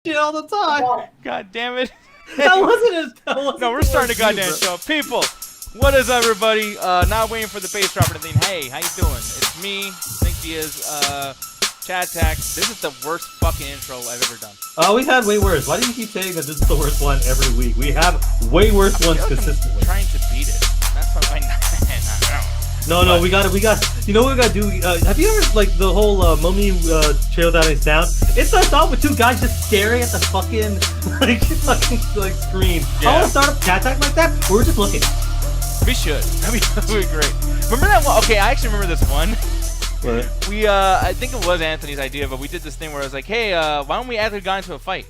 shit all the time. God damn it. That wasn't No, we're starting a goddamn show. People, what is up, everybody? Not waiting for the bass drop or anything. Hey, how you doing? It's me, Nick Diaz, Chad Tack. This is the worst fucking intro I've ever done. We've had way worse. Why do you keep saying that this is the worst one every week? We have way worse ones consistently. I'm trying to beat it. That's what I'm No, we got. You know what we gotta do? Have you ever like the whole Mummy trail that is down? It starts off with two guys just staring at the fucking like screen. Yeah. I want to start a cat attack like that. We're just looking. We should. That'd be great. Remember that one? Okay, I actually remember this one. What? We I think it was Anthony's idea, but we did this thing where I was like, hey, why don't we actually got into a fight?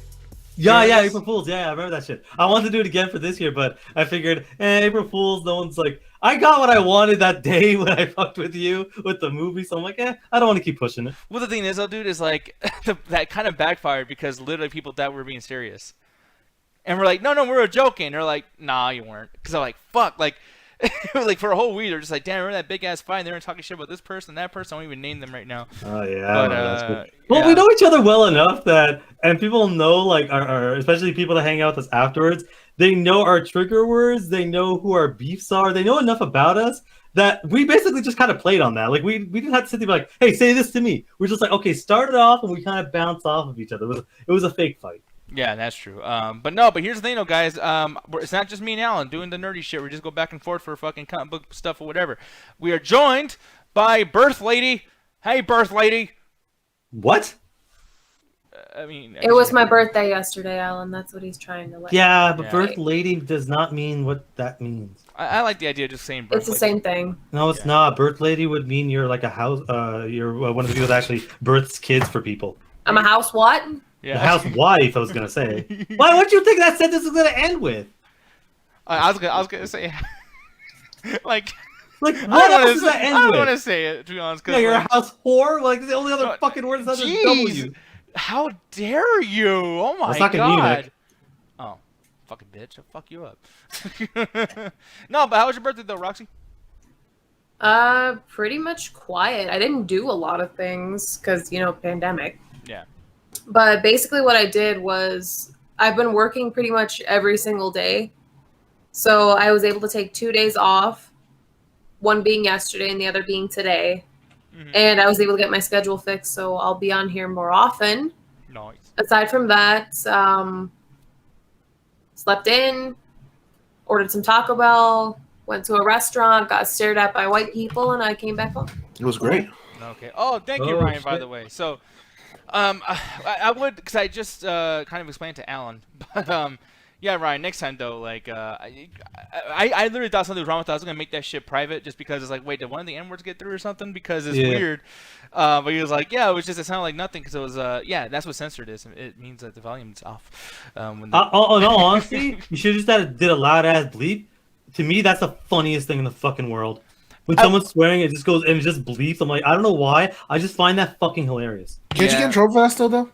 Yeah, April Fools. Yeah, I remember that shit. I wanted to do it again for this year, but I figured, April Fools. No one's like. I got what I wanted that day when I fucked with you with the movie, so I'm like, I don't want to keep pushing it. Well, the thing is, though, dude, is like that kind of backfired because literally people thought we were being serious, and we're like, no, we were joking. They're like, nah, you weren't, because I'm like, fuck, like for a whole week, they're just like, damn, remember that big ass fight? And they were talking shit about this person, that person. I won't even name them right now. Oh yeah, but, that's good. Well, yeah. We know each other well enough that, and people know, like, our especially people that hang out with us afterwards. They know our trigger words. They know who our beefs are. They know enough about us that we basically just kind of played on that. Like, we didn't have to sit there and be like, hey, say this to me. We're just like, okay, start it off, and we kind of bounce off of each other. It was a fake fight. Yeah, that's true. But here's the thing, though, guys. It's not just me and Alan doing the nerdy shit. We just go back and forth for fucking comic book stuff or whatever. We are joined by Birth Lady. Hey, Birth Lady. What? I mean, it was my birthday yesterday, Alan. That's what he's trying to let. Yeah, but Birth Lady does not mean what that means. I like the idea of just saying Birth It's the Lady. same thing. No, it's not. Birth Lady would mean you're like a house. You're one of the people that actually births kids for people. I'm a house what? Yeah. The housewife. I was gonna say. Why? What do you think that sentence is gonna end with? I was gonna say, like what else does that end with? I don't want to say it, to be honest. Yeah, you're a house whore. Like the only other fucking word is not a W. How dare you? Oh my god. Oh, fucking bitch. I'll fuck you up. No, but how was your birthday though, Roxy? Pretty much quiet. I didn't do a lot of things because, pandemic. Yeah. But basically what I did was I've been working pretty much every single day. So I was able to take 2 days off, one being yesterday and the other being today. Mm-hmm. And I was able to get my schedule fixed, so I'll be on here more often. Nice. Aside from that, slept in, ordered some Taco Bell, went to a restaurant, got stared at by white people, and I came back home. It was great. Okay. Oh, thank you, Ryan, by the way. So, I would, because I just kind of explained to Alan, but yeah, Ryan, next time, though, like, I literally thought something was wrong with that. I was going to make that shit private just because it's like, wait, did one of the N-words get through or something? Because it's weird. But he was like, yeah, it sounded like nothing because it was, that's what censored is. It means that the volume's off. No, honestly, you should have just did a loud-ass bleep. To me, that's the funniest thing in the fucking world. When someone's swearing, it just goes, and it just bleeps. I'm like, I don't know why. I just find that fucking hilarious. Can't you get in trouble for that still, though?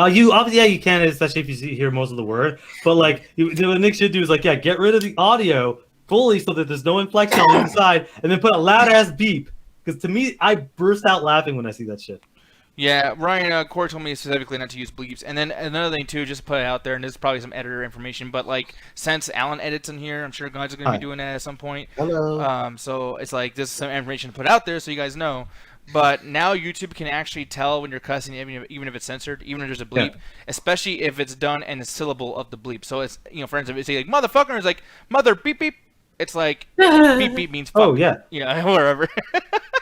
You obviously, you can, especially if you hear most of the word. But like, what Nick should do is like, get rid of the audio fully so that there's no inflection on the inside, and then put a loud ass beep. Because to me, I burst out laughing when I see that shit. Yeah, Ryan Core told me specifically not to use bleeps. And then another thing too, just to put it out there, and this is probably some editor information, but like since Alan edits in here, I'm sure guys are going to be doing that at some point. Hello. So it's like this is some information to put out there so you guys know. But now YouTube can actually tell when you're cussing, even if it's censored, even if there's a bleep, especially if it's done in a syllable of the bleep. So it's, for instance, if it's like motherfucker, it's like mother beep beep. It's like beep beep means fuck. Oh yeah. Wherever.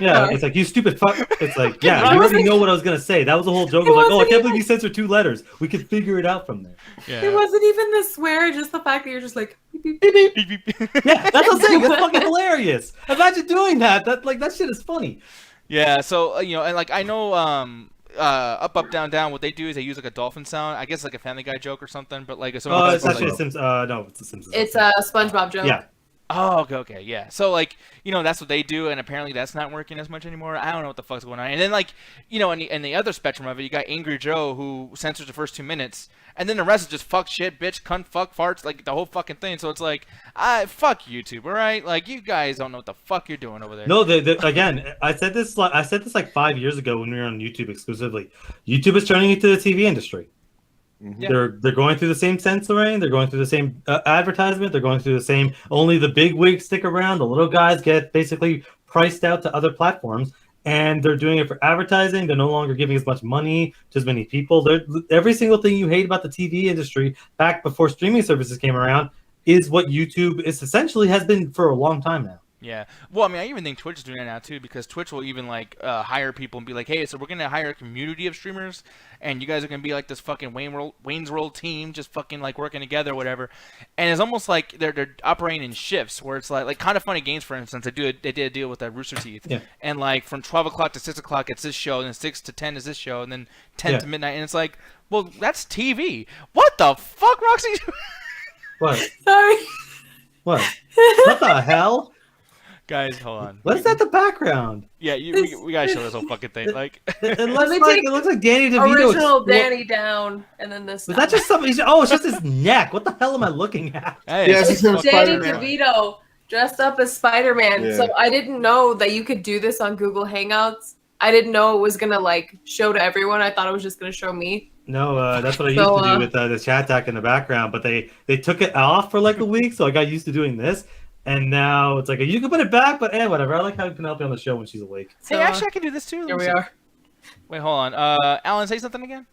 Yeah, it's like you stupid fuck. It's like you already know what I was gonna say. That was the whole joke. I was like, I can't believe you censored 2 letters. We could figure it out from there. Yeah. It wasn't even the swear, just the fact that you're just like beep beep beep beep. Beep, beep. Yeah, that's what I'm saying. It's fucking hilarious. Imagine doing that. That shit is funny. Yeah, so and like I know up up down down, what they do is they use like a dolphin sound. I guess like a Family Guy joke or something, but like it's actually a Simpsons. No, it's a Simpsons. It's a SpongeBob joke. Yeah. Oh, okay, yeah. So like, that's what they do, and apparently that's not working as much anymore. I don't know what the fuck's going on. And then like, in the other spectrum of it, you got Angry Joe who censors the first 2 minutes, and then the rest is just fuck, shit, bitch, cunt, fuck, farts, like the whole fucking thing. So it's like, fuck YouTube, all right? Like you guys don't know what the fuck you're doing over there. No, again, I said this like 5 years ago when we were on YouTube exclusively. YouTube is turning into the TV industry. They're going through the same censoring. They're going through the same advertisement. They're going through the same. Only the big wigs stick around. The little guys get basically priced out to other platforms, and they're doing it for advertising. They're no longer giving as much money to as many people. Every single thing you hate about the TV industry back before streaming services came around is what YouTube is essentially has been for a long time now. Yeah. Well, I mean, I even think Twitch is doing that now too, because Twitch will even like hire people and be like, "Hey, so we're gonna hire a community of streamers, and you guys are gonna be like this fucking Wayne's World team, just fucking like working together, or whatever." And it's almost like they're operating in shifts, where it's like Kind of Funny Games, for instance. They did a deal with Rooster Teeth, and like from 12 o'clock to 6 o'clock it's this show, and then 6 to 10 is this show, and then 10 to midnight, and it's like, well, that's TV. What the fuck, Roxy? What? Sorry. What? What the hell? Guys, hold on. What is that? The background? Yeah, we gotta show this whole fucking thing. Like, it looks like Danny DeVito. Original Danny down, and then this. Was that just something? Oh, it's just his neck. What the hell am I looking at? Hey, it's Danny Spider-Man. DeVito dressed up as Spider-Man. Yeah. So I didn't know that you could do this on Google Hangouts. I didn't know it was gonna like show to everyone. I thought it was just gonna show me. No, that's what I used to do with the chat deck in the background. But they took it off for like a week, so I got used to doing this. And now it's like, you can put it back, but whatever. I like having Penelope on the show when she's awake. Hey, actually, I can do this too. Here we are. Wait, hold on. Alan, say something again.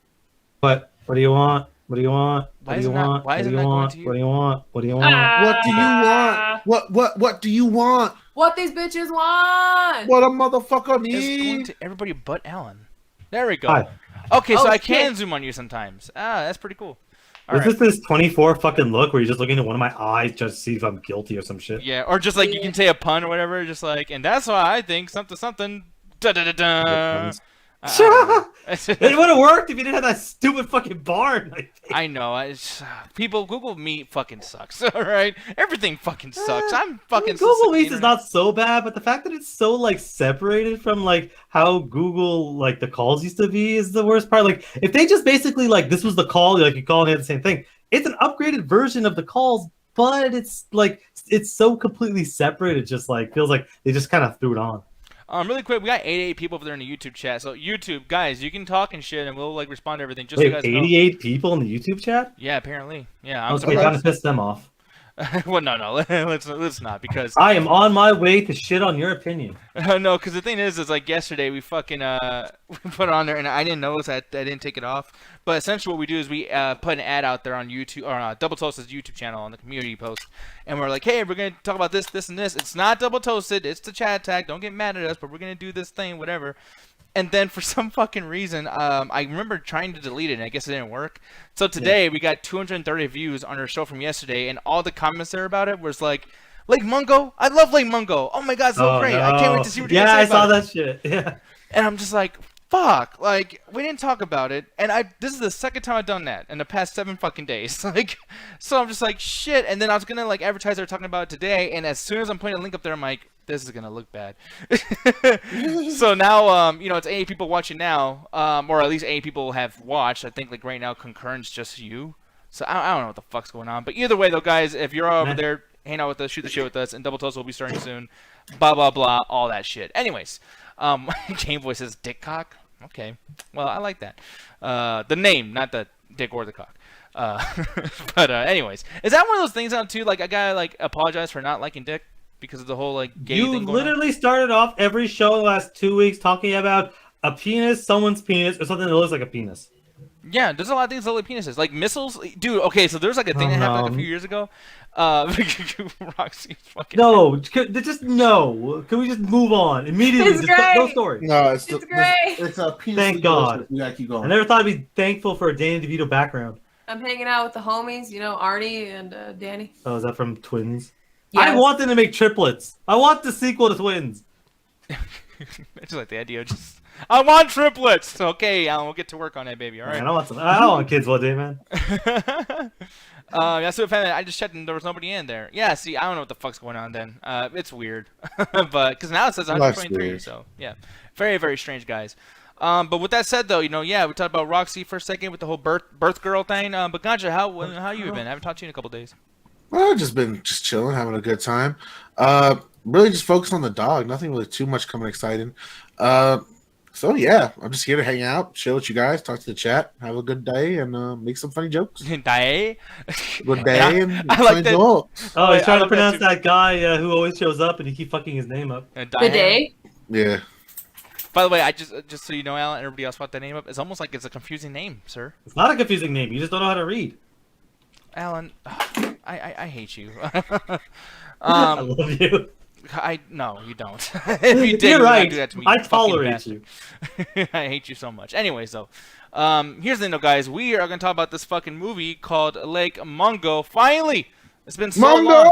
What do you want? What do you want? Why What is do it you not- want? why What is do it you not going want? to you? What do you want? What do you want? What do you want? What do you want? What these bitches want? What a motherfucker It's going needs. to everybody but Alan. There we go. Hi. Okay, so Oh, I can shit. zoom on you sometimes. That's pretty cool. All Is right. this 24 fucking look where you're just looking at one of my eyes just to see if I'm guilty or some shit? Yeah, or just like you can say a pun or whatever, just like, and that's why I think something. Da da da da. It would have worked if you didn't have that stupid fucking barn. I know. People, Google Meet fucking sucks. All right, everything fucking sucks. I'm fucking. Google Meets is not so bad, but the fact that it's so like separated from like how Google like the calls used to be is the worst part. Like if they just basically like this was the call, like you call and they had the same thing. It's an upgraded version of the calls, but it's like it's so completely separate. It just like feels like they just kind of threw it on. Really quick, we got 88 people over there in the YouTube chat. So YouTube guys, you can talk and shit, and we'll like respond to everything. Just Wait, so you guys know. 88 people in the YouTube chat? Yeah, apparently. Yeah. I'm Okay, time to piss them off. well, no, let's not, because I am on my way to shit on your opinion. no, because the thing is like yesterday we fucking we put it on there and I didn't notice that I didn't take it off. But essentially what we do is we put an ad out there on YouTube or Double Toasted's YouTube channel on the community post, and we're like, hey, we're gonna talk about this, and this. It's not Double Toasted, it's the chat tag. Don't get mad at us, but we're gonna do this thing, whatever. And then for some fucking reason, I remember trying to delete it, and I guess it didn't work. So today we got 230 views on our show from yesterday, and all the comments there about it was like, Lake Mungo, I love Lake Mungo. Oh my god, so great! No. I can't wait to see what you're Yeah, gonna I say saw about it. that shit. Yeah. And I'm just like, fuck, like we didn't talk about it, and this is the second time I've done that in the past 7 fucking days. Like, so I'm just like, shit. And then I was gonna like advertise they're talking about it today, and as soon as I'm putting a link up there, I'm like, this is gonna look bad. So now, it's 80 people watching now, or at least 80 people have watched. I think like right now, concurrent's just you. So I don't know what the fuck's going on. But either way, though, guys, if you're over there, hang out with us, shoot the shit with us, and Double Toast will be starting soon. Blah blah blah, all that shit. Anyways, Game Boy says dick cock. Okay, well I like that. The name, not the dick or the cock. But anyways, is that one of those things out too? Like I gotta like apologize for not liking dick because of the whole like gay You thing going literally started off every show the last 2 weeks talking about a penis, someone's penis, or something that looks like a penis. on. Yeah, there's a lot of things that look like penises, like missiles, dude. Okay, so there's like a thing that happened like a few years ago. Roxy, fucking No, just no. Can we just move on immediately? It's Just no great. story. No, It's great. It's a penis. Thank God. We gotta keep going. I never thought I'd be thankful for a Danny DeVito background. I'm hanging out with the homies, Arnie and Danny. Oh, is that from Twins? Yes. I want them to make triplets. I want the sequel to Twins. I just like the idea of just. I want triplets. Okay, Alan, we'll get to work on that, baby. All right. Man, I want kids one day, man. Yeah, so I just checked and there was nobody in there. Yeah, see, I don't know what the fuck's going on then. It's weird, but because now it says 123, weird. so yeah, very very strange, guys. But with that said, though, we talked about Roxy for a second with the whole birth girl thing. But Ganja, how you been? I haven't talked to you in a couple days. Well, I've just been chilling, having a good time. Really just focused on the dog. Nothing really too much coming exciting. So yeah, I'm just here to hang out, chill with you guys, talk to the chat, have a good day, and make some funny jokes. Dae? Good day and I like funny that. jokes. Oh, he's trying to love that pronounce too. that guy who always shows up and he keep fucking his name up. The day. Yeah. By the way, I just so you know, Alan, and everybody else brought that name up. It's almost like it's a confusing name, sir. It's not a confusing name. You just don't know how to read. Alan, I hate you. I love you. No, you don't. If you did, You're you would not right. do that to me. I you fucking tolerate bastard. you. I hate you so much. Anyways, though, here's the thing, though, guys. We are gonna talk about this fucking movie called Lake Mungo. Finally, it's been so Mungo! long.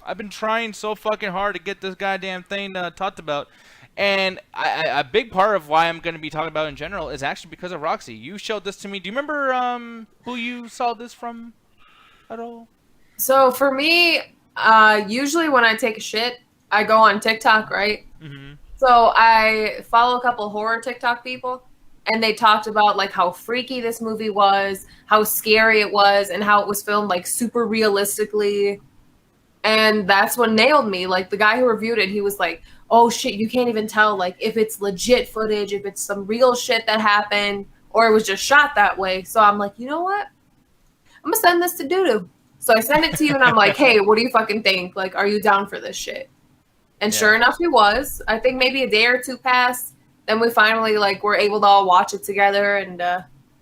I've been trying so fucking hard to get this goddamn thing talked about, and a big part of why I'm gonna be talking about it in general is actually because of Roxy. You showed this to me. Do you remember who you saw this from at all? So for me, usually when I take a shit, I go on TikTok, right? Mm-hmm. So I follow a couple horror TikTok people, and they talked about like how freaky this movie was, how scary it was, and how it was filmed like super realistically. And that's what nailed me. Like the guy who reviewed it, he was like, "Oh shit, you can't even tell like if it's legit footage, if it's some real shit that happened, or it was just shot that way." So I'm like, you know what? I'm gonna send this to Doodoo. So I send it to you, and I'm like, "Hey, what do you fucking think? Like, are you down for this shit?" And sure enough, he was. I think maybe a day or two passed. Then we finally like were able to all watch it together, and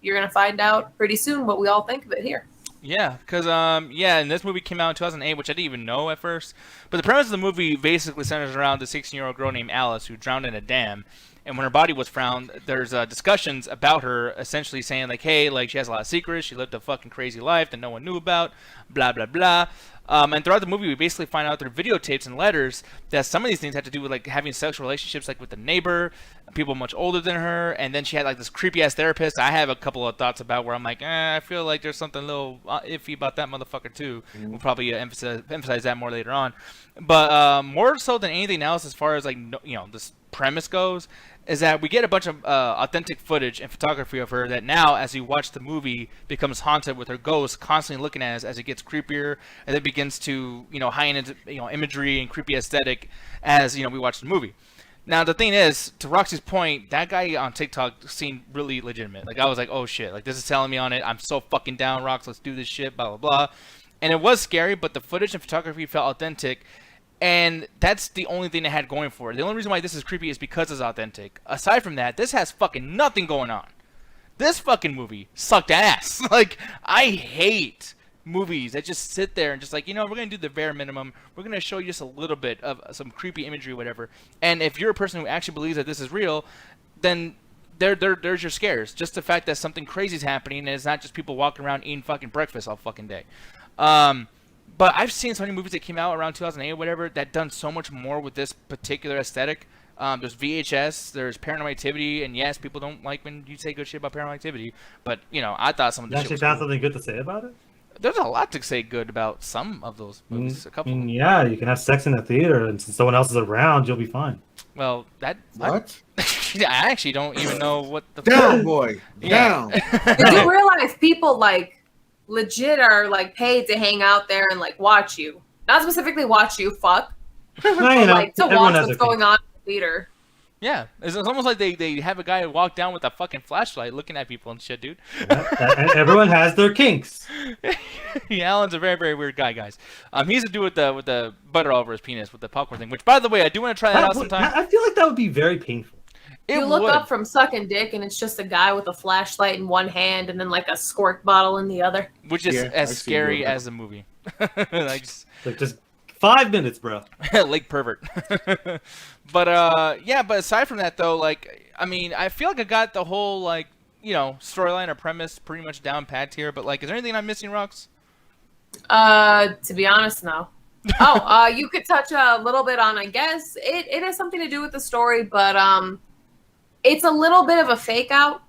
you're gonna find out pretty soon what we all think of it here. Yeah, because and this movie came out in 2008, which I didn't even know at first. But the premise of the movie basically centers around the 16-year-old girl named Alice who drowned in a dam. And when her body was found, there's discussions about her essentially saying like, hey, like she has a lot of secrets, she lived a fucking crazy life that no one knew about, blah blah blah. And throughout the movie, we basically find out through videotapes and letters that some of these things had to do with like having sexual relationships, like with the neighbor, people much older than her, and then she had like this creepy ass therapist. I have a couple of thoughts about where I'm like, I feel like there's something a little iffy about that motherfucker too. We'll probably emphasize that more later on, but more so than anything else, as far as like this premise goes, is that we get a bunch of authentic footage and photography of her that now, as you watch the movie, becomes haunted with her ghost constantly looking at us as it gets creepier, and it begins to, heighten into, imagery and creepy aesthetic as, we watch the movie. Now, the thing is, to Roxy's point, that guy on TikTok seemed really legitimate. Like, I was like, oh shit, like this is telling me on it. I'm so fucking down, Rox, let's do this shit, blah, blah, blah. And it was scary, but the footage and photography felt authentic. And that's the only thing it had going for it. The only reason why this is creepy is because it's authentic. Aside from that, this has fucking nothing going on. This fucking movie sucked ass. Like, I hate movies that just sit there and just like, we're going to do the bare minimum. We're going to show you just a little bit of some creepy imagery, whatever. And if you're a person who actually believes that this is real, then there's your scares. Just the fact that something crazy is happening and it's not just people walking around eating fucking breakfast all fucking day. But I've seen so many movies that came out around 2008 or whatever that done so much more with this particular aesthetic. There's VHS, there's Paranormal Activity, and yes, people don't like when you say good shit about Paranormal Activity, but, I thought some of the You shit actually was found cool. something good to say about it? There's a lot to say good about some of those movies. A couple. Yeah, you can have sex in a theater, and since someone else is around, you'll be fine. Well, that... What? I actually don't even know what the... Down, boy. Yeah. Down. Did you realize people like legit are like paid to hang out there and like watch you? Not specifically watch you fuck, Well, but like to everyone watch has what's their going on in the theater. Yeah, it's almost like they have a guy walk down with a fucking flashlight looking at people and shit, dude. And everyone has their kinks. Yeah, Alan's a very, very weird guy, guys. He's a dude with the butter all over his penis with the popcorn thing, which, by the way, I do want to try that out sometime. I feel like that would be very painful. You look up from sucking dick and it's just a guy with a flashlight in one hand and then like a squirt bottle in the other. Which is Yeah, as I've seen scary that. as the movie. Like Just 5 minutes, bro. Lake pervert. But aside from that though, like, I mean, I feel like I got the whole like, storyline or premise pretty much down pat here, but like, is there anything I'm missing, Rox? To be honest, no. You could touch a little bit on, I guess it has something to do with the story, but it's a little bit of a fake out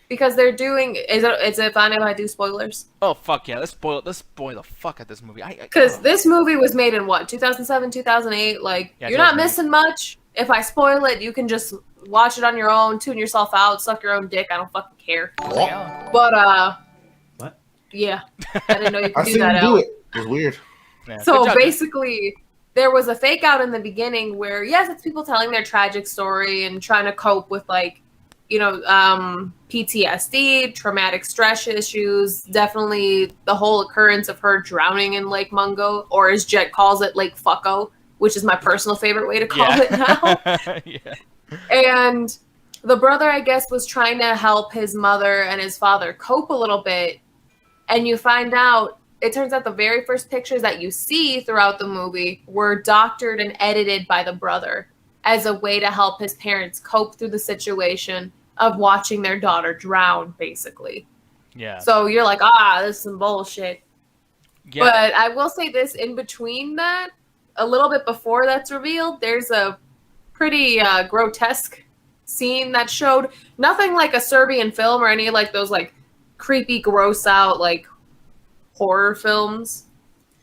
because they're doing. Is it fine if I do spoilers? Oh fuck yeah! Let's spoil the fuck out this movie. Because this movie was made in what, 2007, 2008. Like, Yeah, you're not 2008. missing much. If I spoil it, you can just watch it on your own, tune yourself out, suck your own dick. I don't fucking care. Yeah. But What? Yeah, I didn't know you I could do seen that. him do Al. it. It was weird. Yeah, So good job, dude. basically, there was a fake out in the beginning where, yes, it's people telling their tragic story and trying to cope with like PTSD, traumatic stress issues, definitely the whole occurrence of her drowning in Lake Mungo, or as Jet calls it, Lake Fucko, which is my personal favorite way to call it now. Yeah. And the brother, I guess, was trying to help his mother and his father cope a little bit. And you find out, it turns out the very first pictures that you see throughout the movie were doctored and edited by the brother as a way to help his parents cope through the situation of watching their daughter drown, basically. Yeah. So you're like, this is some bullshit. Yeah. But I will say this, in between that, a little bit before that's revealed, there's a pretty grotesque scene that showed nothing like a Serbian film or any like those like creepy, gross out like horror films.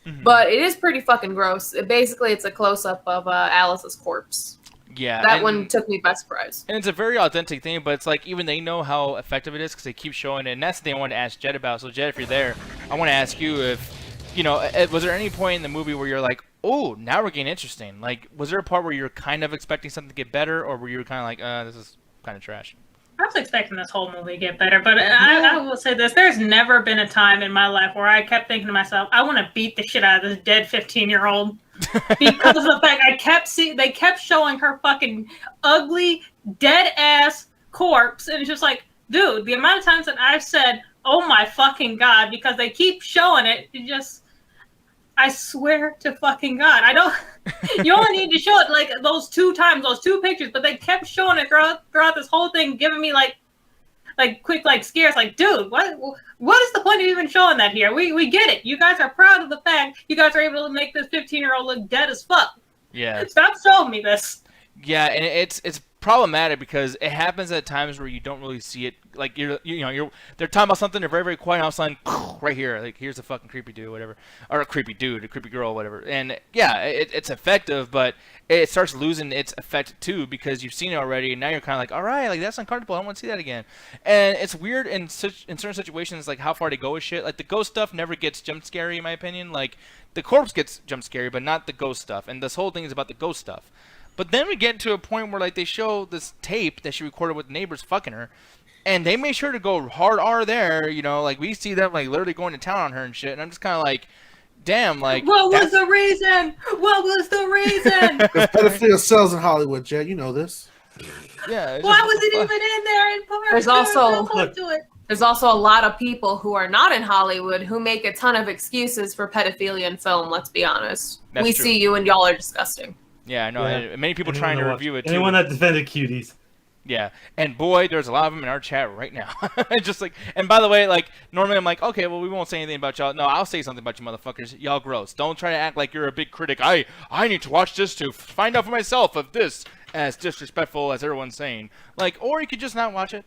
Mm-hmm. But it is pretty fucking gross. Basically, it's a close-up of Alice's corpse. Yeah, that one took me by surprise. And it's a very authentic thing, but it's like even they know how effective it is because they keep showing it. And that's the thing I wanted to ask Jed about. So Jed, if you're there, I want to ask you if, was there any point in the movie where you're like, oh, now we're getting interesting? Like, was there a part where you're kind of expecting something to get better, or were you kind of like, this is kind of trash? I was expecting this whole movie to get better, but I will say this. There's never been a time in my life where I kept thinking to myself, I want to beat the shit out of this dead 15-year-old. Because of the fact they kept showing her fucking ugly, dead-ass corpse, and it's just like, dude, the amount of times that I've said, oh my fucking God, because they keep showing it, I swear to fucking God, you only need to show it like those 2 times, those 2 pictures, but they kept showing it throughout this whole thing, giving me like quick scares, like, dude, what is the point of even showing that here? We get it. You guys are proud of the fact you guys are able to make this 15-year-old look dead as fuck. Yeah. Stop showing me this. Yeah, and it's problematic because it happens at times where you don't really see it. Like they're talking about something, they're very, very quiet, and all of a sudden, right here, like here's a fucking creepy dude, whatever, or a creepy dude, a creepy girl, whatever. And yeah, it's effective, but it starts losing its effect too because you've seen it already, and now you're kind of like, all right, like that's uncomfortable. I don't want to see that again. And it's weird in certain situations, like how far they go with shit. Like the ghost stuff never gets jump scary in my opinion. Like the corpse gets jump scary, but not the ghost stuff. And this whole thing is about the ghost stuff. But then we get to a point where like they show this tape that she recorded with neighbors fucking her, and they made sure to go hard R there. Like we see them like literally going to town on her and shit. And I'm just kind of like, damn, like what was the reason? What was the reason? Because pedophilia sells in Hollywood, Jed. You know this. Yeah. Why was it even in there? In part? There's also a lot of people who are not in Hollywood who make a ton of excuses for pedophilia in film. Let's be honest. We see you and y'all are disgusting. Yeah, I know. Yeah. Many people trying to review it too. Anyone that defended cuties. Yeah, and boy, there's a lot of them in our chat right now. Just like, and by the way, like normally I'm like, okay, well we won't say anything about y'all. No, I'll say something about you motherfuckers. Y'all gross. Don't try to act like you're a big critic. I need to watch this to find out for myself if this as disrespectful as everyone's saying. Like, or you could just not watch it.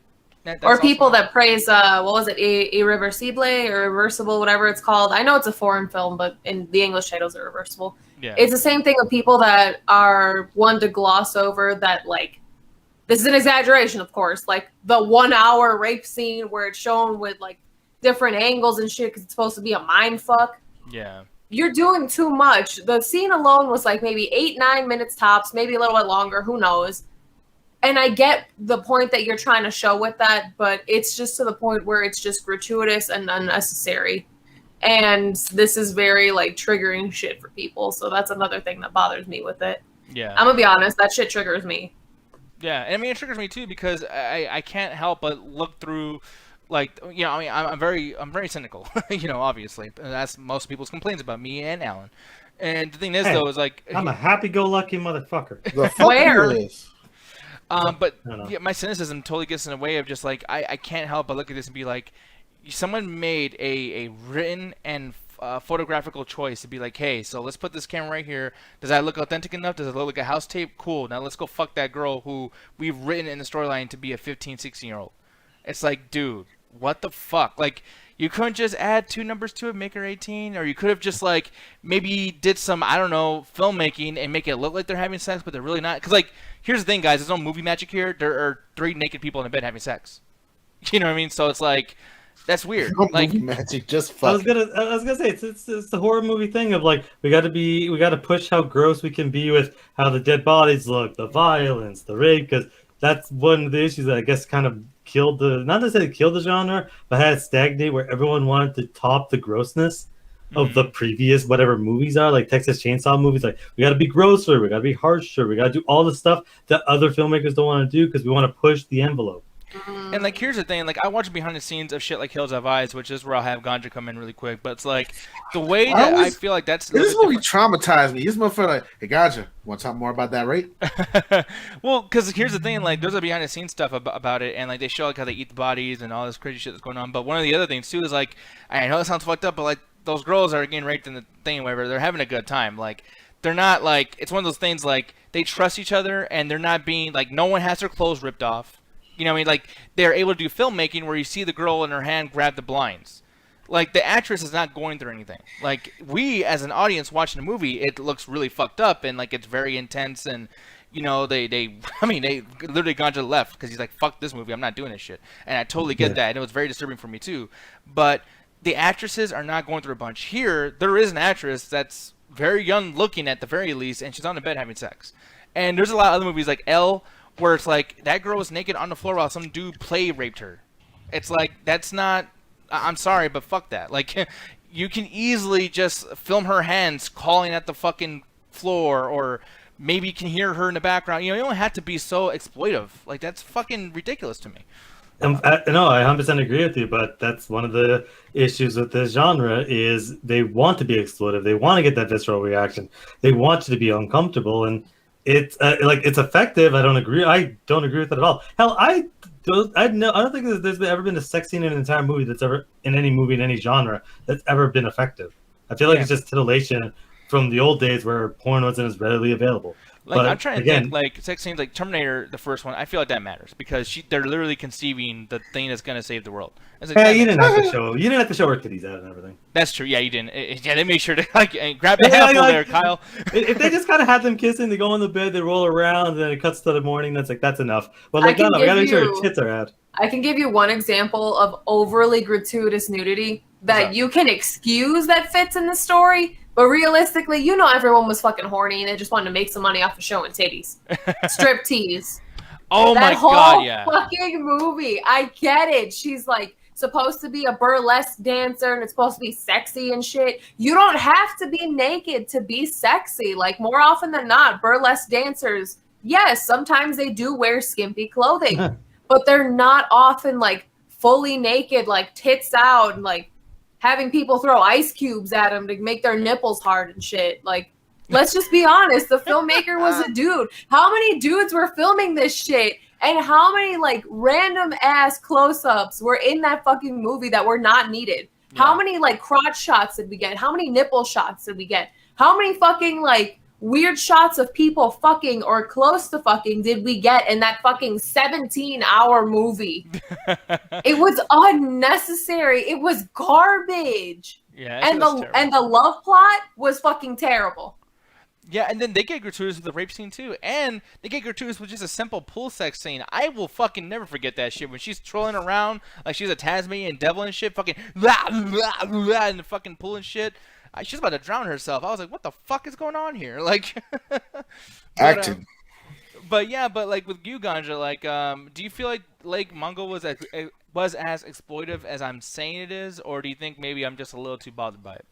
Or people that praise, what was it, Irreversible or Reversible, whatever it's called. I know it's a foreign film, but in the English titles are Reversible. Yeah. It's the same thing with people that are one to gloss over that, like, this is an exaggeration, of course, like the 1 hour rape scene where it's shown with, like, different angles and shit because it's supposed to be a mind fuck. Yeah. You're doing too much. The scene alone was, like, maybe 8-9 minutes tops, maybe a little bit longer, who knows. And I get the point that you're trying to show with that, but it's just to the point where it's just gratuitous and unnecessary. And this is very, like, triggering shit for people. So that's another thing that bothers me with it. Yeah. I'm going to be honest. That shit triggers me. Yeah. And I mean, it triggers me, too, because I can't help but look through, like, I mean, I'm very cynical, obviously. That's most people's complaints about me and Alan. And the thing is, though, is, like... I'm a happy-go-lucky motherfucker. The fuck Where? is? But yeah, my cynicism totally gets in the way of just like I can't help but look at this and be like, someone made a written and photographical choice to be like, hey, so let's put this camera right here. Does that look authentic enough? Does it look like a house tape? Cool. Now let's go fuck that girl who we've written in the storyline to be a 15, 16-year-old. It's like, dude, what the fuck? Like, you couldn't just add 2 numbers to it, make her 18, or you could have just like maybe did some, I don't know, filmmaking and make it look like they're having sex, but they're really not. Because like, here's the thing, guys, there's no movie magic here. There are 3 naked people in a bed having sex. You know what I mean? So it's like, that's weird. No like movie magic, just fuck. I was gonna say it's the horror movie thing of like we gotta push how gross we can be with how the dead bodies look, the violence, the rape, because that's one of the issues that I guess kind of killed not necessarily killed the genre, but had it stagnate where everyone wanted to top the grossness of the previous whatever movies are, like Texas Chainsaw movies. Like, we got to be grosser, we got to be harsher, we got to do all the stuff that other filmmakers don't want to do because we want to push the envelope. And like, here's the thing: like, I watch behind the scenes of shit like Hills Have Eyes, which is where I'll have Ganja come in really quick. But it's like the way that I feel like that's this movie traumatized me. This motherfucker like, hey, Ganja, want to talk more about that rate? Well, because here's the thing: like, there's a behind the scenes stuff about it, and like they show like how they eat the bodies and all this crazy shit that's going on. But one of the other things too is like, I know it sounds fucked up, but like those girls are getting raped in the thing, whatever. They're having a good time. Like, they're not like, it's one of those things like they trust each other, and they're not being like, no one has their clothes ripped off. You know what I mean? Like, they're able to do filmmaking where you see the girl in her hand grab the blinds. Like, the actress is not going through anything. Like, we, as an audience watching the movie, it looks really fucked up, and, like, it's very intense, and, you know, they literally Ganja left, because he's like, fuck this movie, I'm not doing this shit. And I totally get that, and it was very disturbing for me, too. But the actresses are not going through a bunch. Here, there is an actress that's very young looking, at the very least, and she's on the bed having sex. And there's a lot of other movies, like Elle, where it's like, that girl was naked on the floor while some dude play raped her. It's like, that's not, I'm sorry, but fuck that. Like, you can easily just film her hands calling at the fucking floor, or maybe you can hear her in the background. You know, you don't have to be so exploitive. Like, that's fucking ridiculous to me. No, I 100% agree with you, but that's one of the issues with this genre is they want to be exploitive. They want to get that visceral reaction. They want you to be uncomfortable, and it's it's effective. I don't agree with it at all. Hell, I don't think there's ever been a sex scene in an entire movie that's ever in any movie in any genre that's ever been effective. I feel like it's just titillation from the old days where porn wasn't as readily available. Like, but I'm trying to think, like, sex scenes like Terminator, the first one, I feel like that matters because they're literally conceiving the thing that's going to save the world. Like, hey, you didn't have to show her titties out and everything. That's true. Yeah, you didn't. Yeah, they made sure to like grab the apple there, Kyle. If they just kind of have them kissing, they go on the bed, they roll around, and then it cuts to the morning. That's enough. But like, no, we gotta make sure her tits are out. I can give you one example of overly gratuitous nudity that you can excuse that fits in the story. But realistically, you know, everyone was fucking horny and they just wanted to make some money off of showing titties. Strip tease. Oh my god, yeah. Fucking movie. I get it. She's like supposed to be a burlesque dancer and it's supposed to be sexy and shit. You don't have to be naked to be sexy. Like, more often than not, burlesque dancers, yes, sometimes they do wear skimpy clothing. But they're not often like fully naked, like tits out and like having people throw ice cubes at them to make their nipples hard and shit. Like, let's just be honest. The filmmaker was a dude. How many dudes were filming this shit? And how many, like, random ass close-ups were in that fucking movie that were not needed? Yeah. How many, like, crotch shots did we get? How many nipple shots did we get? How many fucking, like, weird shots of people fucking or close to fucking did we get in that fucking 17-hour movie? It was unnecessary. It was garbage. Yeah, and the love plot was fucking terrible. Yeah, and then they get gratuitous with the rape scene too, and they get gratuitous with just a simple pool sex scene. I will fucking never forget that shit when she's trolling around like she's a Tasmanian devil and shit, fucking blah, blah, blah, in the fucking pool and shit. She's about to drown herself. I was like, what the fuck is going on here? Like, acting. But like with you, Ganja, like, do you feel like Lake Mungo was as exploitive as I'm saying it is, or do you think maybe I'm just a little too bothered by it?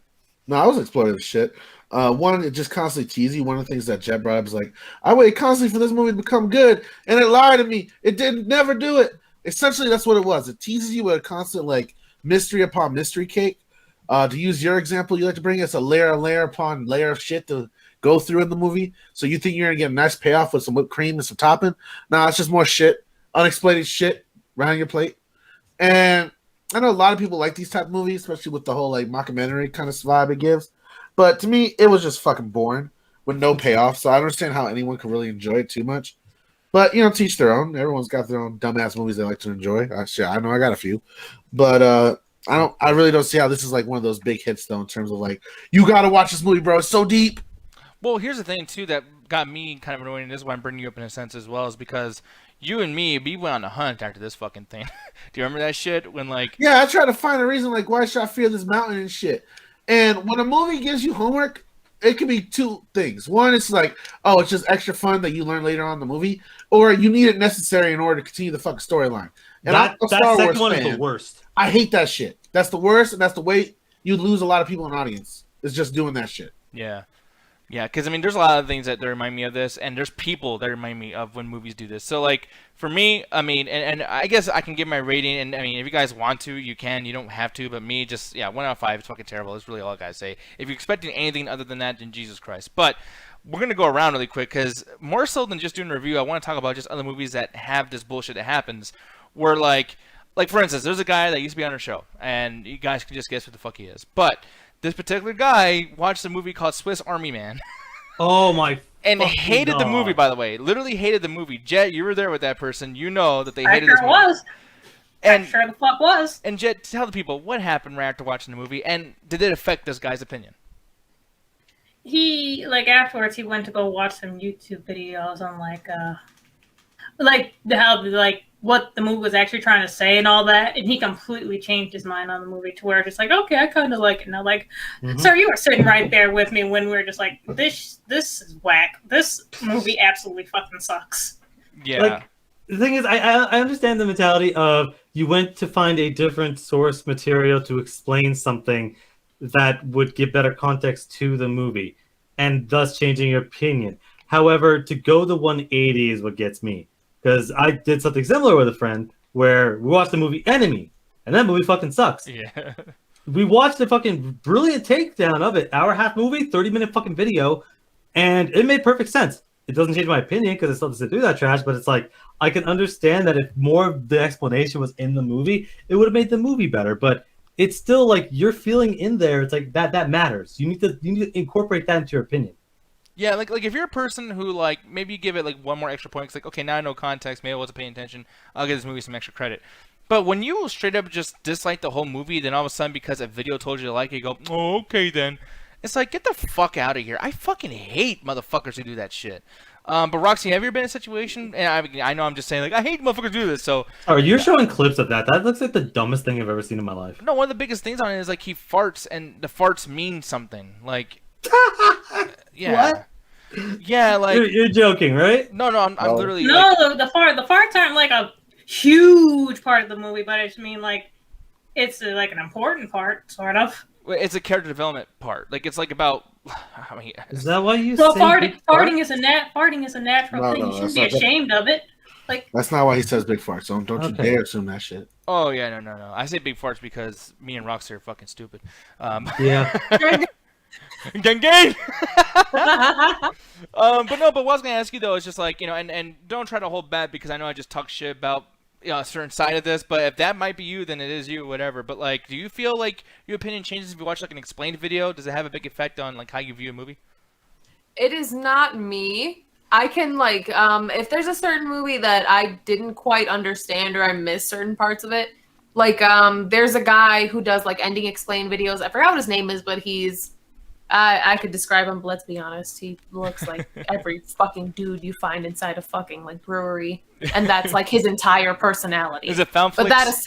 No, I was exploitive as shit. One, it just constantly cheesy. One of the things that Jet brought up is like, I waited constantly for this movie to become good, and it lied to me. It didn't never do it. Essentially, that's what it was. It teases you with a constant like mystery upon mystery cake. To use your example, you like to bring us a layer upon layer of shit to go through in the movie. So you think you're gonna get a nice payoff with some whipped cream and some topping? Nah, it's just more shit, unexplained shit around your plate. And I know a lot of people like these type of movies, especially with the whole like mockumentary kind of vibe it gives. But to me, it was just fucking boring with no payoff. So I don't understand how anyone could really enjoy it too much. But you know, to each their own. Everyone's got their own dumbass movies they like to enjoy. I know I got a few, but I really don't see how this is like one of those big hits though, in terms of like, you got to watch this movie, bro. It's so deep. Well, here's the thing too that got me kind of annoying. This is why I'm bringing you up in a sense as well, is because you and me, we went on a hunt after this fucking thing. Do you remember that shit when like? Yeah, I tried to find a reason like why should I fear this mountain and shit. And when a movie gives you homework, it can be two things. One, it's like, oh, it's just extra fun that you learn later on in the movie, or you need it necessary in order to continue the fucking storyline. And That I'm a Star second Wars one fan. is the worst. I hate that shit. That's the worst, and that's the way you lose a lot of people in the audience. Is just doing that shit. Yeah. Yeah, because, I mean, there's a lot of things that remind me of this, and there's people that remind me of when movies do this. So, like, for me, I mean, and I guess I can give my rating, and, I mean, if you guys want to, you can. You don't have to, but me, just, 1 out of 5, it's fucking terrible. That's really all I gotta say. If you're expecting anything other than that, then Jesus Christ. But we're gonna go around really quick, because more so than just doing a review, I want to talk about just other movies that have this bullshit that happens, where, like, for instance, there's a guy that used to be on our show, and you guys can just guess what the fuck he is. But this particular guy watched a movie called Swiss Army Man. Oh my! And hated the God. movie, by the way. Literally hated the movie. Jet, you were there with that person. You know that they hated I this sure movie. was. And I sure the fuck was. And Jet, tell the people what happened right after watching the movie, and did it affect this guy's opinion? He afterwards he went to go watch some YouTube videos on how what the movie was actually trying to say and all that, and he completely changed his mind on the movie to where it's like, okay, I kind of like it now. Like, sir, you were sitting right there with me when we were just like, this is whack. This movie absolutely fucking sucks. Yeah. Like, the thing is, I understand the mentality of you went to find a different source material to explain something that would give better context to the movie, and thus changing your opinion. However, to go the 180 is what gets me. Because I did something similar with a friend where we watched the movie Enemy, and that movie fucking sucks. Yeah. We watched a fucking brilliant takedown of it, hour-and-a-half movie, 30-minute fucking video, and it made perfect sense. It doesn't change my opinion because it still doesn't do that trash, but it's like, I can understand that if more of the explanation was in the movie, it would have made the movie better. But it's still like your feeling in there. It's like that matters. You need to incorporate that into your opinion. Yeah, like if you're a person who, like, maybe you give it, like, one more extra point. It's like, okay, now I know context. Maybe I wasn't paying attention. I'll give this movie some extra credit. But when you straight up just dislike the whole movie, then all of a sudden, because a video told you to like it, you go, oh, okay then. It's like, get the fuck out of here. I fucking hate motherfuckers who do that shit. But Roxy, have you ever been in a situation, and I know I'm just saying, like, I hate motherfuckers who do this, so... Oh, you're showing clips of that. That looks like the dumbest thing I've ever seen in my life. No, one of the biggest things on it is, like, he farts, and the farts mean something. Like... Yeah. What? Yeah, like... You're joking, right? No, I'm literally... No, like, the farts aren't like a huge part of the movie, but I just mean like it's like an important part, sort of. it's a character development part. Like, it's like about... I mean... Is that why you So say farting is a natural No, thing. no, You shouldn't that's be not good. ashamed of it. Like, That's not why he says big farts. Don't you Okay. dare assume that shit. Oh, yeah, no. I say big farts because me and Roxy are fucking stupid. Yeah. Gang gang! But what I was gonna ask you though is just like, and don't try to hold back because I know I just talk shit about a certain side of this, but if that might be you, then it is you, whatever. But like, do you feel like your opinion changes if you watch like an explained video? Does it have a big effect on like how you view a movie? It is not me. I can if there's a certain movie that I didn't quite understand or I missed certain parts of it, there's a guy who does like ending explain videos. I forgot what his name is, but he's I could describe him, but let's be honest, he looks like every fucking dude you find inside a fucking like brewery, and that's like his entire personality. Is it found But flicks? that is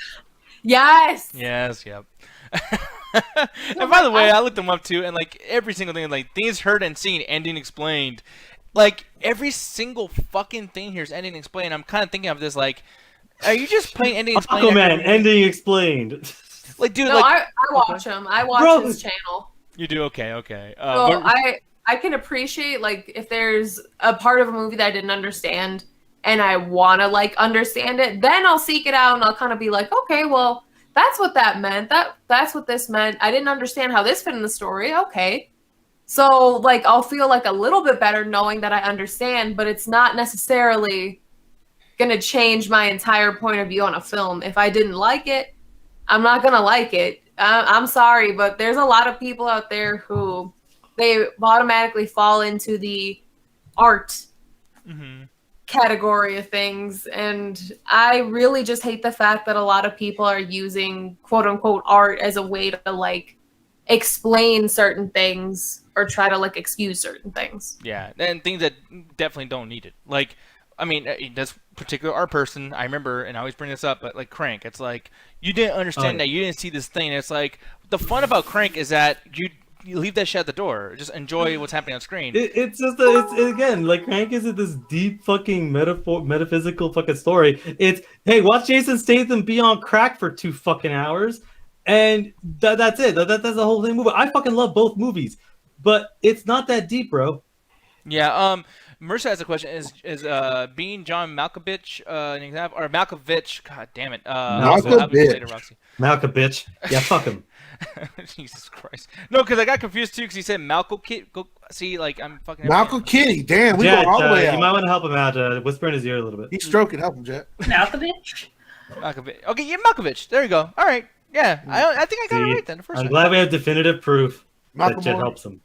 yes. Yes, yep. And by the way, I looked them up too, and like every single thing, like things heard and seen, ending explained. Like every single fucking thing here is ending explained. I'm kind of thinking of this like, are you just playing ending explained? Aquaman, ending explained. Like, dude, No, like I watch him. I watch Bro. his channel. you do. Okay. So but- I can appreciate like if there's a part of a movie that I didn't understand and I want to like understand it, then I'll seek it out and I'll kind of be like, okay, well, that's what that meant. That's what this meant. I didn't understand how this fit in the story. Okay. So like I'll feel like a little bit better knowing that I understand, but it's not necessarily gonna change my entire point of view on a film. If I didn't like it, I'm not gonna like it. I'm sorry, but there's a lot of people out there who they automatically fall into the art category of things, and I really just hate the fact that a lot of people are using quote unquote art as a way to like explain certain things or try to like excuse certain things. Yeah, and things that definitely don't need it. Like, I mean, this particular art person, I remember, and I always bring this up, but like Crank, it's like, you didn't understand that, you didn't see this thing. It's like, the fun about Crank is that you leave that shit at the door. Just enjoy what's happening on screen. It's just it's again like Crank isn't this deep fucking metaphysical fucking story. It's hey, watch Jason Statham be on crack for 2 fucking hours, and that's it. That's the whole thing. Movie. I fucking love both movies, but it's not that deep, bro. Yeah. Mercer has a question: Is being John Malkovich an example, or Malkovich? God damn it. Malkovich. Malkovich. Yeah, fuck him. Jesus Christ. No, because I got confused too. Because he said Malco Kid. Go see, like I'm fucking. Malcolm Kitty. Damn, we Jet, go all the way out. You might want to help him out. Whisper in his ear a little bit. He's stroking. Help him, Jet. Malkovich? Malkovich. Okay, yeah, Malkovich. There you go. All right. Yeah, I think I got it right then. The first I'm time. glad we have definitive proof Malcolm that Jet Moore. helps him.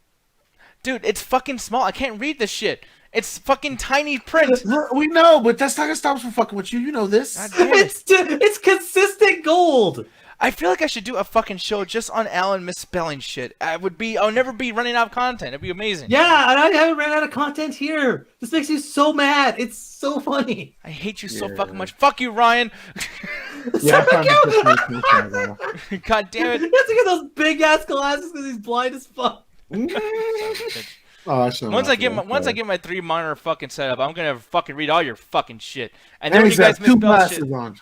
Dude, it's fucking small. I can't read this shit. It's fucking tiny print. We know, but that's not gonna stop us from fucking with you. You know this. God damn it. It's consistent gold. I feel like I should do a fucking show just on Alan misspelling shit. I'll never be running out of content. It'd be amazing. Yeah, and I haven't ran out of content here. This makes you so mad. It's so funny. I hate you so fucking much. Fuck you, Ryan. Yeah, Fuck you. God damn it. He has to get those big ass glasses because he's blind as fuck. Oh, I should Once I get my 3 monitor fucking setup, I'm gonna fucking read all your fucking shit. And then when you guys two misspell shit. glasses on.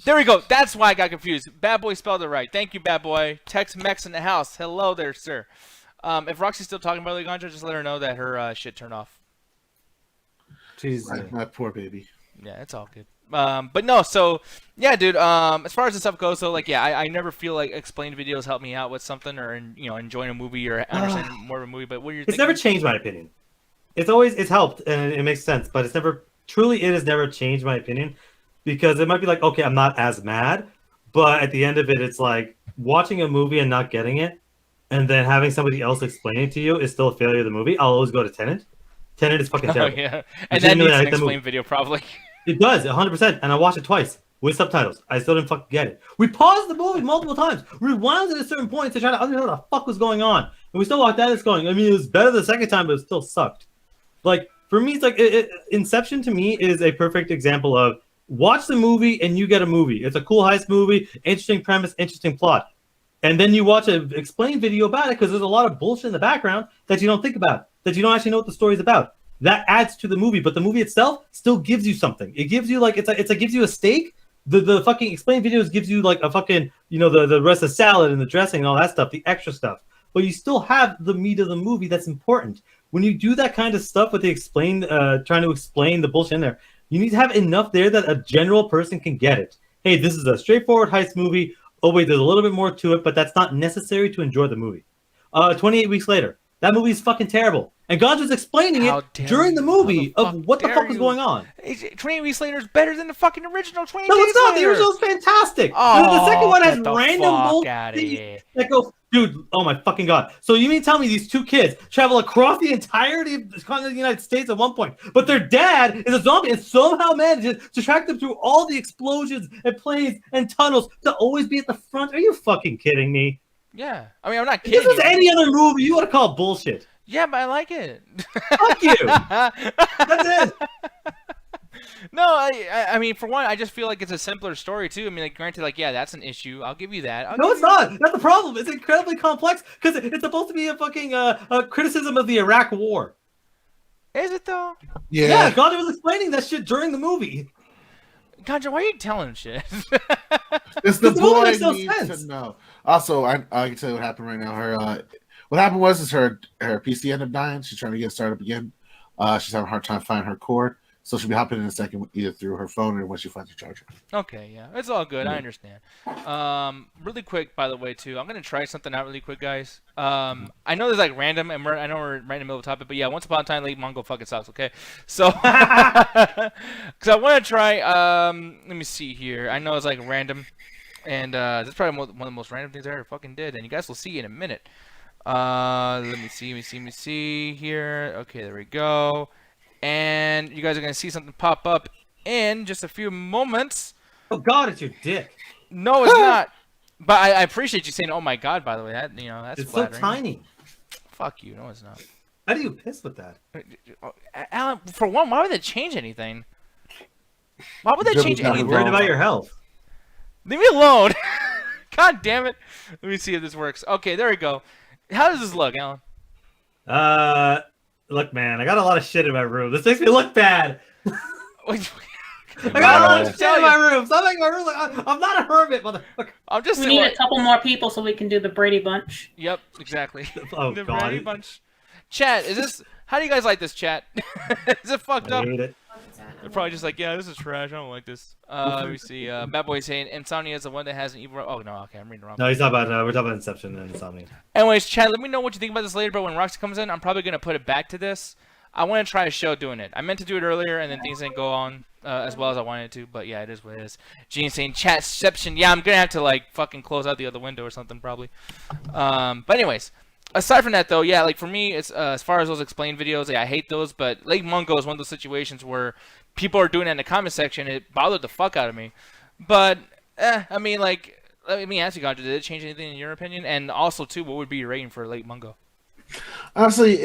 There we go. That's why I got confused. Bad Boy spelled it right. Thank you, Bad Boy. Tex Mex in the house. Hello there, sir. If Roxy's still talking about Ganja, just let her know that her shit turned off. Jesus. My poor baby. Yeah, it's all good. But no, so yeah, dude. As far as the stuff goes, so like, yeah, I never feel like explained videos help me out with something or enjoying a movie or understanding more of a movie. But what are you? It's never changed my opinion. It's helped and it makes sense, but it has never changed my opinion because it might be like, okay, I'm not as mad, but at the end of it, it's like watching a movie and not getting it, and then having somebody else explain it to you is still a failure of the movie. I'll always go to Tenet. Tenet is fucking terrible. Oh, yeah, and that needs an explain video probably. It does, 100%, and I watched it twice with subtitles. I still didn't fucking get it. We paused the movie multiple times, rewound at a certain point to try to understand what the fuck was going on, and we still walked out. It's going. I mean, it was better the second time, but it still sucked. Like for me, it's like Inception to me is a perfect example of watch the movie and you get a movie. It's a cool heist movie, interesting premise, interesting plot, and then you watch an explain video about it because there's a lot of bullshit in the background that you don't think about, that you don't actually know what the story's about. That adds to the movie, but the movie itself still gives you something. It gives you like it gives you a steak. The fucking explain videos gives you like a fucking the rest of the salad and the dressing and all that stuff, the extra stuff. But you still have the meat of the movie that's important. When you do that kind of stuff with the trying to explain the bullshit in there, you need to have enough there that a general person can get it. Hey, this is a straightforward heist movie. Oh wait, there's a little bit more to it, but that's not necessary to enjoy the movie. 28 weeks later, that movie is fucking terrible. And God was explaining it during the movie of what the fuck was going on. 28 Weeks Later is better than the fucking original 28 No, Days it's not. Later. The original is fantastic. Oh, the second one has get the random fuck bullshit outta here. that go, dude, oh my fucking God. So you mean tell me these 2 kids travel across the entirety of the continent of the United States at one point, but their dad is a zombie and somehow manages to track them through all the explosions and planes and tunnels to always be at the front? Are you fucking kidding me? Yeah. I mean, I'm not If kidding this was you. any other movie, you would have called bullshit. Yeah, but I like it. Fuck you. That's it. No, I mean, for one, I just feel like it's a simpler story too. I mean, like, granted, like, yeah, that's an issue. I'll give you that. No, it's not. That's the problem. It's incredibly complex because it's supposed to be a fucking criticism of the Iraq War. Is it though? Yeah, God was explaining that shit during the movie. Ganja, why are you telling shit? It's the movie boy makes no needs sense. to know. Also, I can tell you what happened right now. What happened was her PC ended up dying. She's trying to get it started up again. She's having a hard time finding her cord, so she'll be hopping in a second either through her phone or when she finds her charger. Okay, yeah, it's all good. I understand. Really quick, by the way, too, I'm gonna try something out really quick, guys. I know there's like random, and I know we're right in the middle of the topic, but yeah, once upon a time, Lake Mungo fucking sucks. Okay, so because I want to try. Let me see here. I know it's like random, and that's probably one of the most random things I ever fucking did, and you guys will see in a minute. Let me see here. Okay, there we go. And you guys are gonna see something pop up in just a few moments. Oh God, it's your dick. No, it's not. But I appreciate you saying, "Oh my God." By the way, that's It's flattering. so tiny. Fuck you. No, it's not. How do you piss with that? Alan, for one, why would they change anything? Why would they change I'm anything? worried about your health. Leave me alone. God damn it. Let me see if this works. Okay, there we go. How does this look, Alan? Look, man, I got a lot of shit in my room. This makes me look bad. I got a lot of shit in my room. Stop making my room look. I'm not a hermit, motherfucker. I'm just. We need a couple more people so we can do the Brady Bunch. Yep, exactly. Oh The God. Brady Bunch. Chat, is this? How do you guys like this, chat? Is it fucked I up? hate it. They're probably just like, yeah, this is trash. I don't like this. Let me see. Bad Boy saying Insomnia is the one that has an evil. Oh no, okay, I'm reading wrong. No, he's not about. We're talking about Inception and Insomnia. Anyways, chat, let me know what you think about this later. But when Roxy comes in, I'm probably gonna put it back to this. I want to try a show doing it. I meant to do it earlier, and then things didn't go on as well as I wanted to. But yeah, it is what it is. Gene saying chatception. Yeah, I'm gonna have to like fucking close out the other window or something probably. But anyways. Aside from that, though, yeah, like for me, it's as far as those explained videos, yeah, I hate those. But Lake Mungo is one of those situations where people are doing it in the comment section. It bothered the fuck out of me. But I mean, like, let me ask you, Gandra, did it change anything in your opinion? And also, too, what would be your rating for Lake Mungo? Honestly,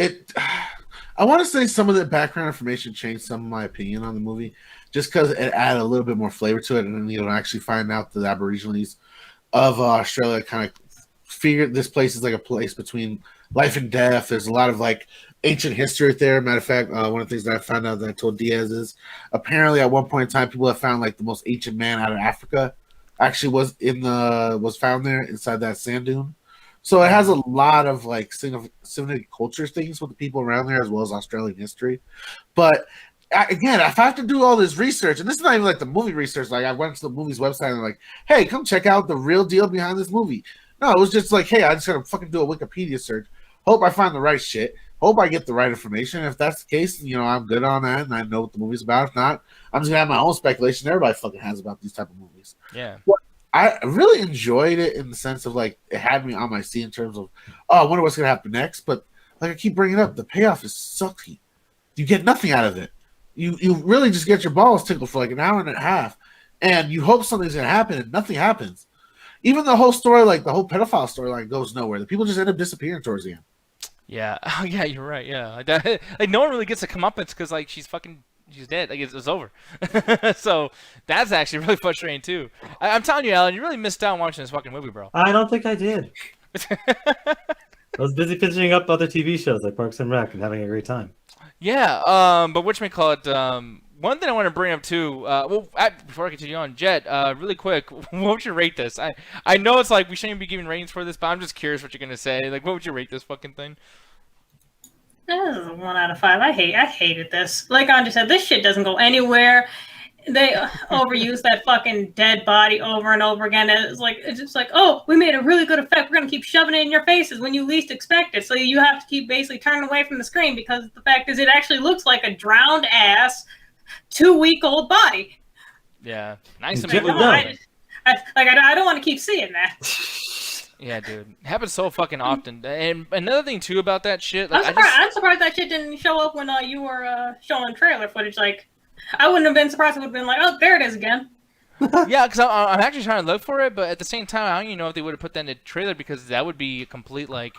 I want to say some of the background information changed some of my opinion on the movie, just because it added a little bit more flavor to it, and then you know actually find out the Aborigines of Australia kind of figured this place is like a place between life and death. There's a lot of like ancient history there. Matter of fact, one of the things that I found out that I told Diaz is apparently at one point in time people have found like the most ancient man out of Africa actually was found there inside that sand dune. So it has a lot of like significant culture things with the people around there as well as Australian history. But again, if I have to do all this research, and this is not even like the movie research, like I went to the movie's website and like, hey, come check out the real deal behind this movie. No, it was just like, hey, I just gotta fucking do a Wikipedia search. Hope I find the right shit. Hope I get the right information. If that's the case, you know, I'm good on that and I know what the movie's about. If not, I'm just gonna have my own speculation everybody fucking has about these type of movies. Yeah. Well, I really enjoyed it in the sense of like it had me on my seat in terms of, oh, I wonder what's gonna happen next. But like I keep bringing up, the payoff is sucky. You get nothing out of it. You really just get your balls tickled for like an hour and a half, and you hope something's gonna happen, and nothing happens. Even the whole story, like the whole pedophile storyline, goes nowhere. The people just end up disappearing towards the end. Yeah. Oh, yeah, you're right. Yeah. Like, no one really gets a comeuppance because, like, she's dead. Like, it's over. So that's actually really frustrating, too. I'm telling you, Alan, you really missed out watching this fucking movie, bro. I don't think I did. I was busy finishing up other TV shows like Parks and Rec and having a great time. Yeah. But whatchamacallit, one thing I want to bring up too, before I continue on, Jet, really quick, what would you rate this? I know it's like we shouldn't be giving ratings for this, but I'm just curious what you're gonna say. Like, what would you rate this fucking thing? This is a 1 out of 5. I hated this. Like Andre said, this shit doesn't go anywhere. They overuse that fucking dead body over and over again. It's just like, oh, we made a really good effect. We're gonna keep shoving it in your faces when you least expect it. So you have to keep basically turning away from the screen because the fact is, it actually looks like a drowned ass 2-week-old body. Yeah, nice and Jet blue. would know. I don't want to keep seeing that. Yeah, dude, it happens so fucking often. And another thing too about that shit, like, I'm surprised that shit didn't show up when you were showing trailer footage. Like, I wouldn't have been surprised. It would have been like, oh, there it is again. Yeah, because I'm actually trying to look for it, but at the same time, I don't even know if they would have put that in the trailer because that would be a complete, like,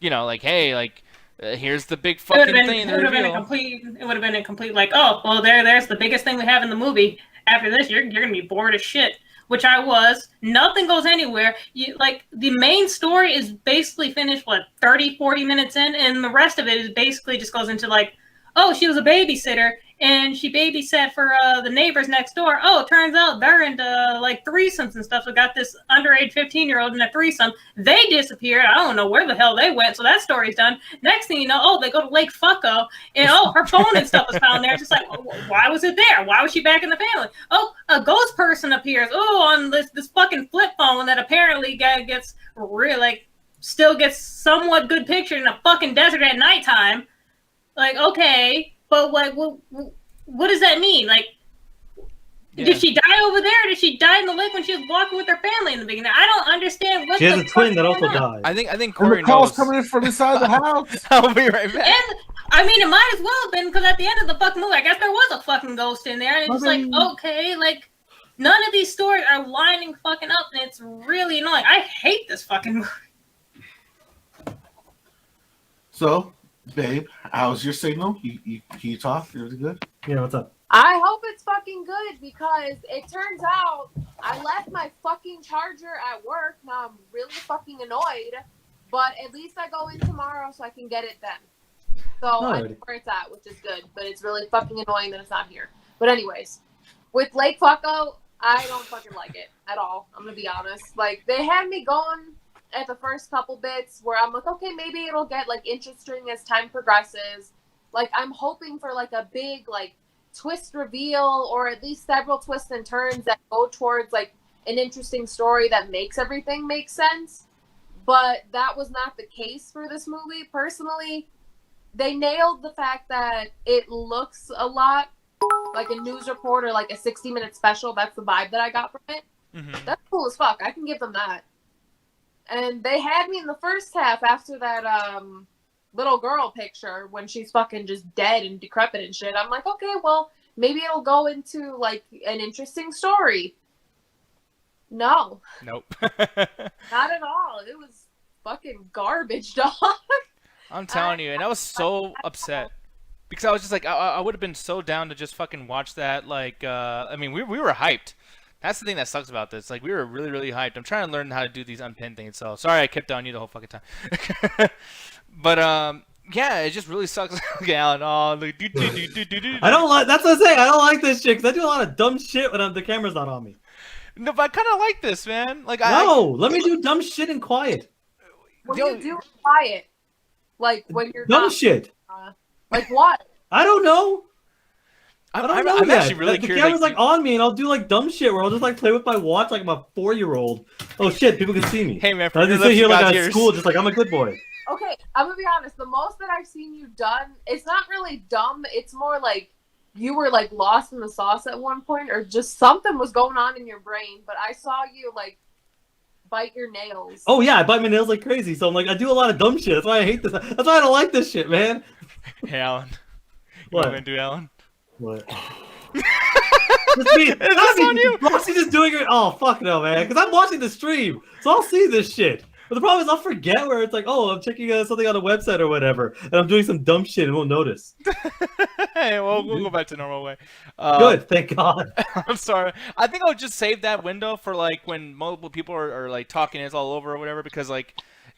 you know, like, hey, like, here's the big fucking thing. It would have been a complete, like, oh, well, there's the biggest thing we have in the movie. After this, you're gonna be bored as shit. Which I was. Nothing goes anywhere. Like, the main story is basically finished, 30, 40 minutes in, and the rest of it is basically just goes into, like, oh, she was a babysitter, and she babysat for the neighbors next door. Oh, it turns out they're into, like, threesomes and stuff. We got this underage 15-year-old in a threesome. They disappeared. I don't know where the hell they went, so that story's done. Next thing you know, oh, they go to Lake Fucko, and, oh, her phone and stuff was found there. It's just like, why was it there? Why was she back in the family? Oh, a ghost person appears. Oh, on this fucking flip phone that apparently gets really, like, still gets somewhat good picture in a fucking desert at nighttime. Like, okay, but what does that mean? Like, Yeah. Did she die over there? Or did she die in the lake when she was walking with her family in the beginning? I don't understand what she has a twin that also on. died. I think Corey the call's knows. coming in from inside the house. I'll be right back. And I mean, it might as well have been because at the end of the fucking movie, I guess there was a fucking ghost in there, and it's like, okay, like none of these stories are lining fucking up, and it's really annoying. I hate this fucking movie. So, babe, how's your signal? Can you talk? Is it good? Yeah, what's up? I hope it's fucking good because it turns out I left my fucking charger at work. Now I'm really fucking annoyed. But at least I go in tomorrow so I can get it then. So I know where it's at, which is good. But it's really fucking annoying that it's not here. But anyways, with Lake Fucko, I don't fucking like it at all. I'm gonna be honest. Like, they had me going at the first couple bits where I'm like, okay, maybe it'll get like interesting as time progresses. Like, I'm hoping for like a big like twist reveal, or at least several twists and turns that go towards like an interesting story that makes everything make sense. But that was not the case for this movie. Personally, they nailed the fact that it looks a lot like a news report or like a 60-minute special. That's the vibe that I got from it. Mm-hmm. That's cool as fuck. I can give them that. And they had me in the first half after that little girl picture when she's fucking just dead and decrepit and shit. I'm like, okay, well, maybe it'll go into like an interesting story. No. Nope. Not at all. It was fucking garbage, dog. I'm telling you, and I was so upset. Because I was just like, I would have been so down to just fucking watch that. Like, I mean, we were hyped. That's the thing that sucks about this. Like, we were really, really hyped. I'm trying to learn how to do these unpin things. So, sorry I kept on you the whole fucking time. But, yeah, it just really sucks. Look at Alan. Oh, look. I don't like, that's what I'm saying. I don't like this shit because I do a lot of dumb shit when the camera's not on me. No, but I kind of like this, man. Like, let me do dumb shit in quiet. What do you do quiet? Like, when you're dumb not, shit. Like what? I don't know. I'm actually really the curious. camera's like on me, and I'll do like dumb shit where I'll just like play with my watch like I'm a 4-year-old. Oh shit, people can see me. Hey man, I just sit here like at school, just like I'm a good boy. Okay, I'm gonna be honest. The most that I've seen you done, it's not really dumb. It's more like you were like lost in the sauce at one point, or just something was going on in your brain. But I saw you like bite your nails. Oh yeah, I bite my nails like crazy. So I'm like, I do a lot of dumb shit. That's why I hate this. That's why I don't like this shit, man. Hey Alan, what you want me to do, Alan? What? Just me. That's on you. Roxy just doing it. Oh fuck no, man. Because I'm watching the stream, so I'll see this shit. But the problem is I'll forget where it's like, oh, I'm checking something on a website or whatever, and I'm doing some dumb shit and won't notice. Hey, well, we'll go back to normal way. Good, thank God. I'm sorry. I think I'll just save that window for like when multiple people are like talking it's all over or whatever. Because like,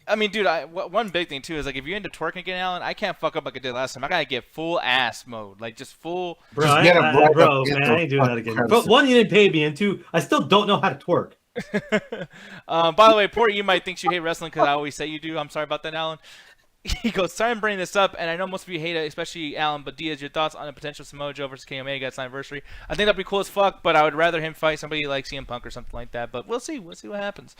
I mean, dude, one big thing too is like if you're into twerking again, Alan, I can't fuck up like I did last time. I gotta get full ass mode, like just full. Bro, just man, I ain't doing that again. But one, you didn't pay me, and two, I still don't know how to twerk. By the way, poor you might think you hate wrestling because I always say you do. I'm sorry about that, Alan. He goes, sorry I'm bringing this up, and I know most of you hate it, especially Alan, but Diaz, your thoughts on a potential Samoa Joe versus Kenny Omega? It's an anniversary. I think that'd be cool as fuck, but I would rather him fight somebody like CM Punk or something like that, but we'll see. We'll see what happens.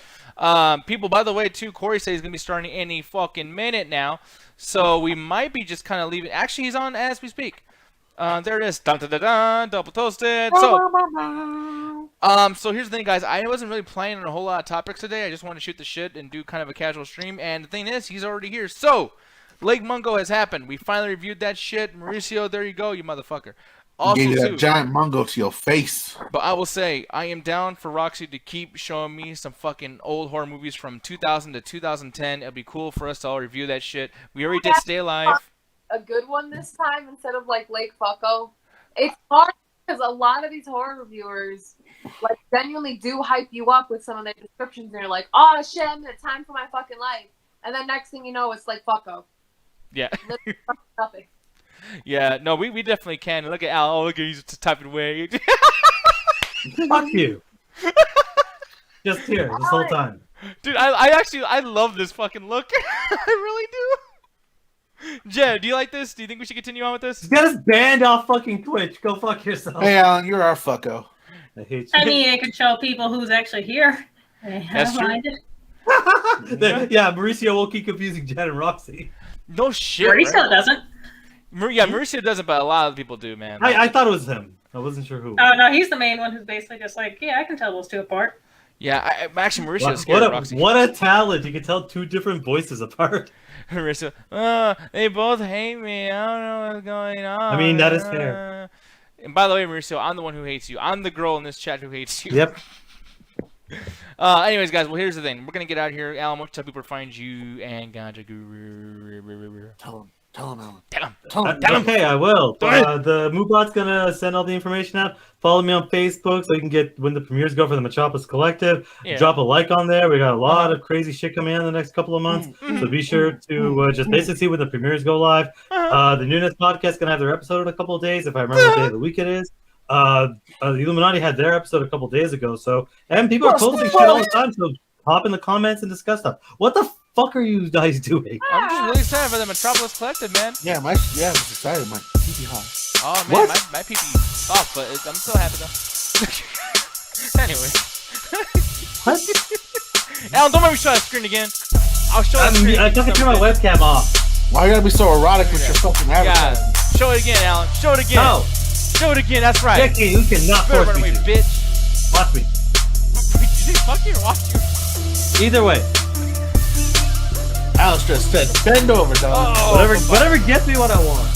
People, by the way, too, Corey says he's going to be starting any fucking minute now, so we might be just kind of leaving. Actually, he's on as we speak. There it is. Dun, dun, dun, dun, double toasted. So here's the thing, guys. I wasn't really planning on a whole lot of topics today. I just wanted to shoot the shit and do kind of a casual stream. And the thing is, he's already here. So, Lake Mungo has happened. We finally reviewed that shit. Mauricio, there you go, you motherfucker. Also, gave you that giant mungo to your face. But I will say, I am down for Roxy to keep showing me some fucking old horror movies from 2000 to 2010. It'll be cool for us to all review that shit. We already did Stay Alive. A good one this time instead of like Lake Fucko. It's hard because a lot of these horror reviewers like genuinely do hype you up with some of their descriptions, and you're like, oh shit, I'm in a time for my fucking life, and then next thing you know, it's like Fucko. Yeah. Nothing. Yeah, no, we definitely can. Look at Al. Oh, look at he's typing away. Fuck you. Just here, this whole time. Dude, I love this fucking look. I really do. Jed, do you like this? Do you think we should continue on with this? Get us banned off fucking Twitch. Go fuck yourself. Hey, Alan, you're our fucko. I hate you. I mean, it can show people who's actually here. That's true. Yeah, Mauricio will keep confusing Jen and Roxy. No shit. Mauricio doesn't. Yeah, Mauricio doesn't, but a lot of people do, man. I thought it was him. I wasn't sure who. Oh, no, he's the main one who's basically just like, yeah, I can tell those two apart. Yeah, actually, Mauricio's scared of Roxy. What a talent. You can tell two different voices apart. Mauricio, they both hate me. I don't know what's going on. I mean, that is fair. And by the way, Mauricio, I'm the one who hates you. I'm the girl in this chat who hates you. Yep. Anyways, guys, well, here's the thing. We're going to get out of here. Alan, why don't you tell people to find you and Ganja Guru? Tell him, Alan. Tell him. Okay, I will. Do it. The Moobot's gonna send all the information out. Follow me on Facebook so you can get when the premieres go for the Metropolis Collective. Yeah. Drop a like on there. We got a lot of crazy shit coming in the next couple of months. So be sure to just basically see when the premieres go live. The Newness Podcast gonna have their episode in a couple of days, if I remember what day of the week it is. The Illuminati had their episode a couple days ago. So and people are posting shit all the time. So hop in the comments and discuss stuff. What the fuck are you guys doing? I'm just really excited for the Metropolis Collective, man. Yeah, I'm excited. My pee hot. Oh man, What? my pee off, but I'm still happy though. Anyway. Alan, don't make me show that screen again. I'll show that screen. I have to turn my webcam off. Why you gotta be so erotic with your fucking Yeah. advertising? Show it again, Alan. Show it again. No, Show it again. That's right. Jackie, you cannot Better force run me away, to. bitch. Watch me. Did you say fuck you or watch you? Either way, Alex just said, bend over, dog. Oh, whatever gets me what I want.